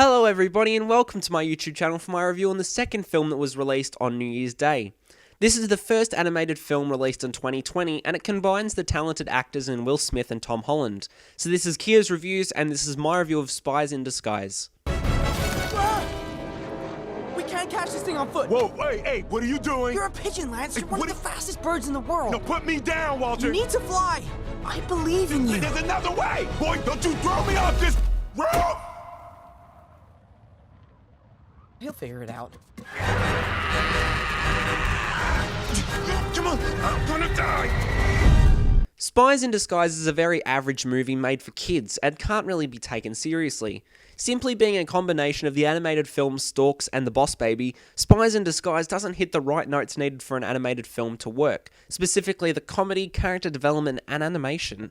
Hello everybody and welcome to my YouTube channel for my review on the second film that was released on New Year's Day. This is the first animated film released in 2020 and it combines the talented actors in Will Smith and Tom Holland. So this is Kia's Reviews and this is my review of Spies in Disguise. We can't catch this thing on foot! Whoa, hey, what are you doing? You're a pigeon, Lance. You're one of the fastest birds in the world. No, put me down, Walter! You need to fly! I believe in you! There's another way! Boy, don't you throw me off this roof! He'll figure it out. Come on, I'm gonna die! Spies in Disguise is a very average movie made for kids and can't really be taken seriously. Simply being a combination of the animated film Storks and The Boss Baby, Spies in Disguise doesn't hit the right notes needed for an animated film to work, specifically the comedy, character development, and animation.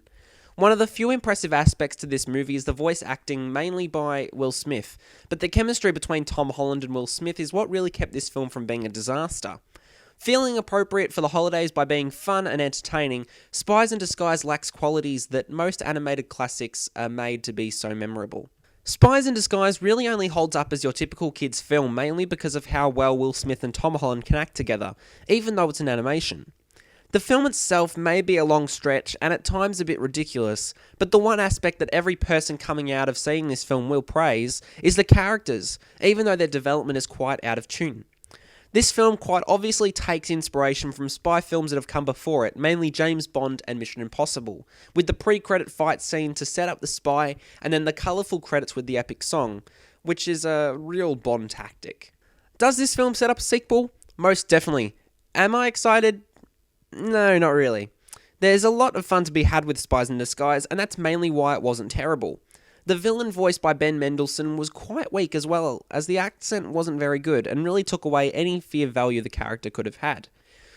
One of the few impressive aspects to this movie is the voice acting, mainly by Will Smith, but the chemistry between Tom Holland and Will Smith is what really kept this film from being a disaster. Feeling appropriate for the holidays by being fun and entertaining, Spies in Disguise lacks qualities that most animated classics are made to be so memorable. Spies in Disguise really only holds up as your typical kids film, mainly because of how well Will Smith and Tom Holland can act together, even though it's an animation. The film itself may be a long stretch and at times a bit ridiculous, but the one aspect that every person coming out of seeing this film will praise is the characters, even though their development is quite out of tune. This film quite obviously takes inspiration from spy films that have come before it, mainly James Bond and Mission Impossible, with the pre-credit fight scene to set up the spy and then the colourful credits with the epic song, which is a real Bond tactic. Does this film set up a sequel? Most definitely. Am I excited? No, not really. There's a lot of fun to be had with Spies in Disguise, and that's mainly why it wasn't terrible. The villain voiced by Ben Mendelsohn was quite weak as well, as the accent wasn't very good, and really took away any fear value the character could have had.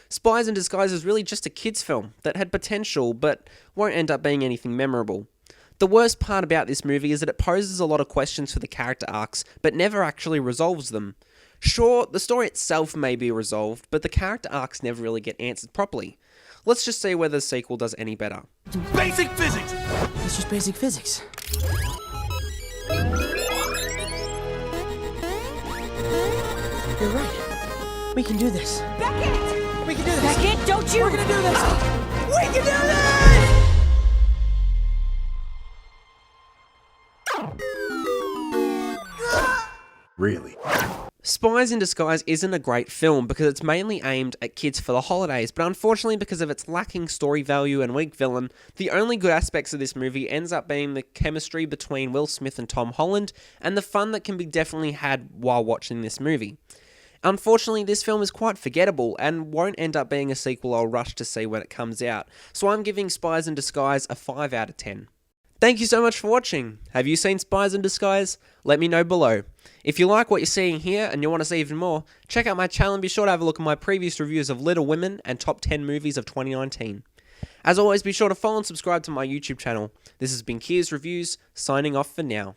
Spies in Disguise is really just a kids' film that had potential, but won't end up being anything memorable. The worst part about this movie is that it poses a lot of questions for the character arcs, but never actually resolves them. Sure, the story itself may be resolved, but the character arcs never really get answered properly. Let's just see whether the sequel does any better. Basic physics! It's just basic physics. You're right. We can do this. Beckett! We can do this. Beckett, don't you? We're gonna do this. We can do this! Really? Spies in Disguise isn't a great film because it's mainly aimed at kids for the holidays, but unfortunately because of its lacking story value and weak villain, the only good aspects of this movie ends up being the chemistry between Will Smith and Tom Holland, and the fun that can be definitely had while watching this movie. Unfortunately, this film is quite forgettable and won't end up being a sequel I'll rush to see when it comes out, so I'm giving Spies in Disguise a 5 out of 10. Thank you so much for watching. Have you seen Spies in Disguise? Let me know below. If you like what you're seeing here and you want to see even more, check out my channel and be sure to have a look at my previous reviews of Little Women and Top 10 Movies of 2019. As always, be sure to follow and subscribe to my YouTube channel. This has been Kia's Reviews, signing off for now.